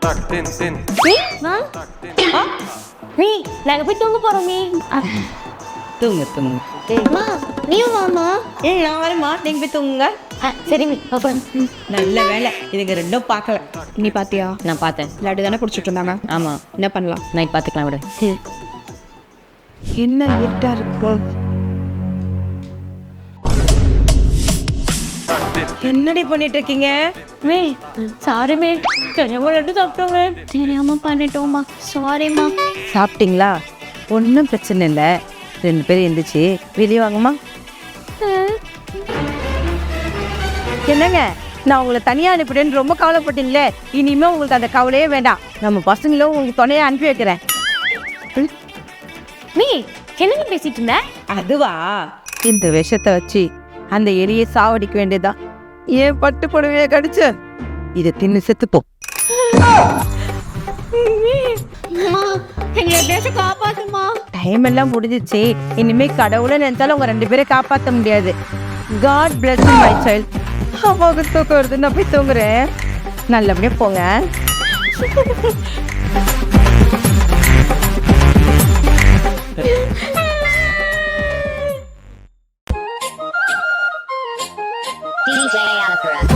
Me நாங்க போய் தூங்க போறோம் மீ. தூங்கு தூங்கு. அம்மா நீயும் வாமா. நான் வரேம்மா, நீங்க போய் தூங்குங்க. சரி மீ பாப்பா. நல்ல வேலை, இதுங்க ரெண்டும் பார்க்கல. நீ பாத்தியா? நான் பார்த்தேன். லட்டு தானே பிடிச்சிட்டு இருந்தாங்க. ஆமாம், என்ன பண்ணலாம்? நைட் பார்த்துக்கலாம் விடு. என்ன இருட்டா இருக்கும். என்னடி பண்ணிட்டு இருக்கீங்க? மீ சாரி மீ, தெரியாம லட்டு சாப்பிட்டோங்க. தெரியாம பண்ணிட்டோமா, சாரிம்மா. சாப்பிட்டீங்களா? ஒன்றும் பிரச்சனை இல்லை. 2 பேரும் எந்திரிச்சு வெளியே வாங்கம்மா. என்னங்க, நான் உங்களை தனியாக அனுப்பிட்டேன்னு ரொம்ப கவலைப்பட்டீங்களே. இனிமேல் உங்களுக்கு அந்த கவலையே வேண்டாம். நம்ம பசங்களும் உங்களுக்கு துணையை அனுப்பி வைக்கிறேன். மீ என்ன பேசிட்டு இருந்த? அதுவா, இந்த விஷத்தை வச்சு அந்த எலியை சாவடிக்க வேண்டியதா. ஏன் பட்டு புடவையை கடிச்சு இதை தின்னு செத்துப்போ. எங்களை பேச காப்பாத்துமா. டைம் எல்லாம் முடிஞ்சிச்சு. இனிமே கடவுளை நினைச்சாலும் உங்க 2 பேரை காப்பாற்ற முடியாது. God bless my child. அம்மாவுக்கு தூக்கம் வருது, நான் போய் தூங்குறேன். நல்லபடியா போங்க. DJ Alakara.